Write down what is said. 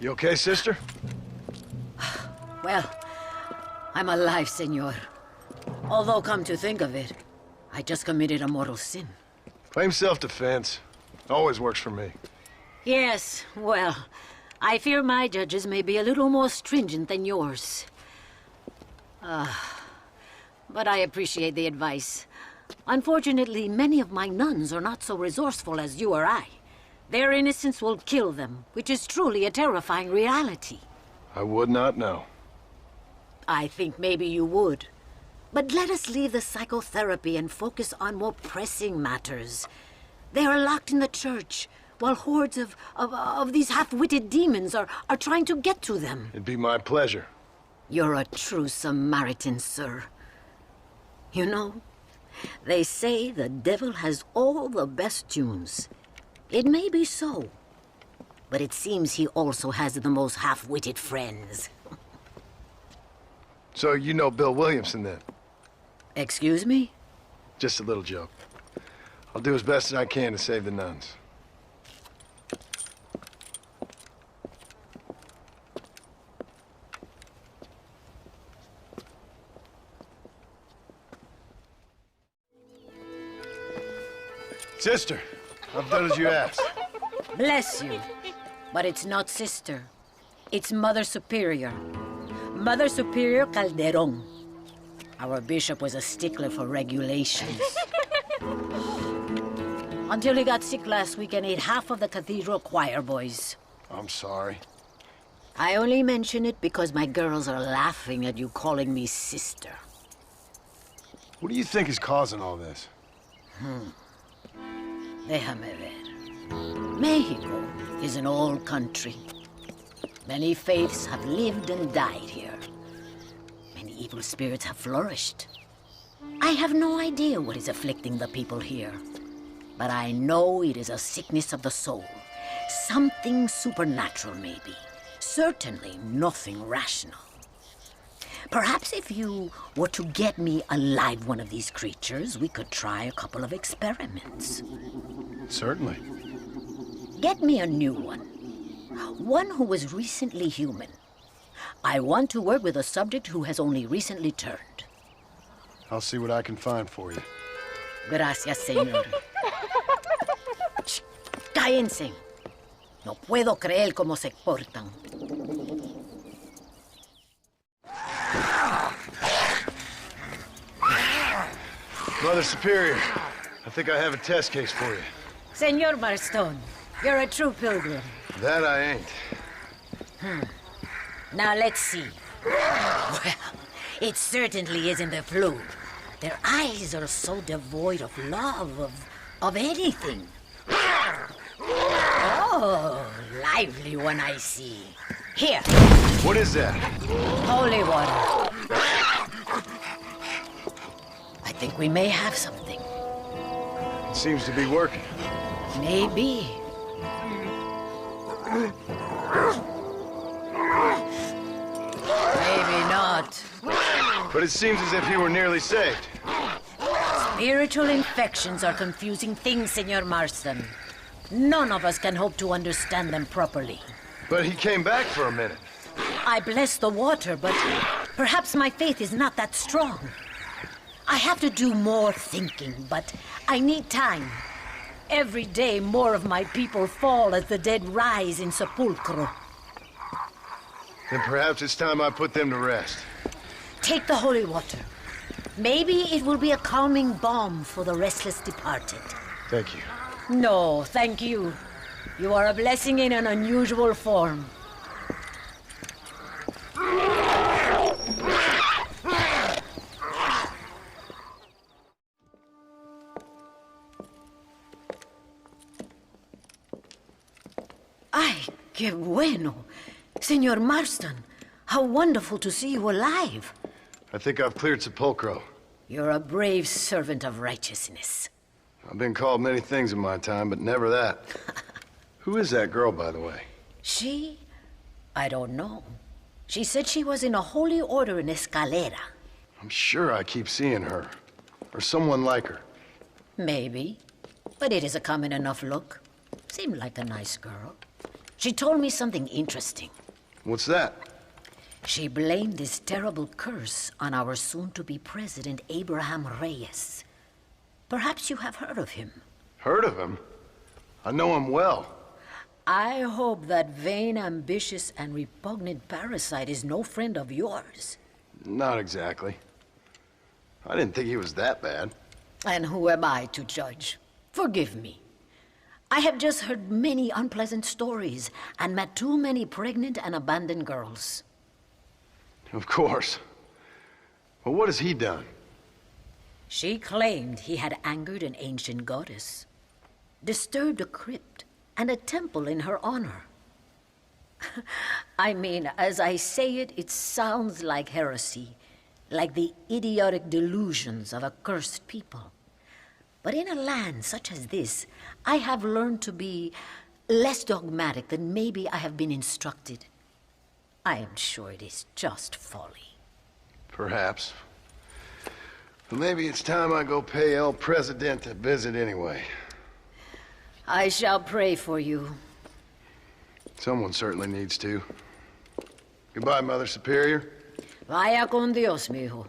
You okay, sister? Well, I'm alive, senor. Although, come to think of it, I just committed a mortal sin. Claim self-defense. Always works for me. Yes, well, I fear my judges may be a little more stringent than yours. But I appreciate the advice. Unfortunately, many of my nuns are not so resourceful as you or I. Their innocence will kill them, which is truly a terrifying reality. I would not know. I think maybe you would. But let us leave the psychotherapy and focus on more pressing matters. They are locked in the church, while hordes of these half-witted demons are trying to get to them. It'd be my pleasure. You're a true Samaritan, sir. You know, they say the devil has all the best tunes. It may be so, but it seems he also has the most half-witted friends. So you know Bill Williamson, then? Excuse me? Just a little joke. I'll do as best as I can to save the nuns. Sister, I've done as you asked. Bless you. But it's not sister. It's Mother Superior. Mother Superior Calderón. Our bishop was a stickler for regulations. Until he got sick last week and ate half of the cathedral choir boys. I'm sorry. I only mention it because my girls are laughing at you calling me sister. What do you think is causing all this? Déjame ver. Mexico is an old country. Many faiths have lived and died here. Many evil spirits have flourished. I have no idea what is afflicting the people here. But I know it is a sickness of the soul. Something supernatural, maybe. Certainly nothing rational. Perhaps if you were to get me alive one of these creatures, we could try a couple of experiments. Certainly. Get me a new one. One who was recently human. I want to work with a subject who has only recently turned. I'll see what I can find for you. Gracias, señor. Shh, cállense. No puedo creer cómo se portan. Mother Superior, I think I have a test case for you. Señor Marston, you're a true pilgrim. That I ain't. Now let's see. Well, it certainly isn't the flu. Their eyes are so devoid of love, of anything. Oh, lively one I see. Here. What is that? Holy water. I think we may have something. It seems to be working. Maybe. Maybe not. But it seems as if you were nearly saved. Spiritual infections are confusing things, Senor Marston. None of us can hope to understand them properly. But he came back for a minute. I bless the water, but perhaps my faith is not that strong. I have to do more thinking, but I need time. Every day, more of my people fall as the dead rise in sepulchro. Then perhaps it's time I put them to rest. Take the holy water. Maybe it will be a calming balm for the restless departed. Thank you. No, thank you. You are a blessing in an unusual form. Ay, qué bueno. Señor Marston, how wonderful to see you alive. I think I've cleared Sepulchro. You're a brave servant of righteousness. I've been called many things in my time, but never that. Who is that girl, by the way? She? I don't know. She said she was in a holy order in Escalera. I'm sure I keep seeing her. Or someone like her. Maybe. But it is a common enough look. Seemed like a nice girl. She told me something interesting. What's that? She blamed this terrible curse on our soon-to-be president, Abraham Reyes. Perhaps you have heard of him. Heard of him? I know him well. I hope that vain, ambitious, and repugnant parasite is no friend of yours. Not exactly. I didn't think he was that bad. And who am I to judge? Forgive me. I have just heard many unpleasant stories and met too many pregnant and abandoned girls. Of course. But what has he done? She claimed he had angered an ancient goddess, disturbed a crypt and a temple in her honor. I mean, as I say it, it sounds like heresy, like the idiotic delusions of a cursed people. But in a land such as this, I have learned to be less dogmatic than maybe I have been instructed. I am sure it is just folly. Perhaps. But maybe it's time I go pay El Presidente a visit anyway. I shall pray for you. Someone certainly needs to. Goodbye, Mother Superior. Vaya con Dios, mijo.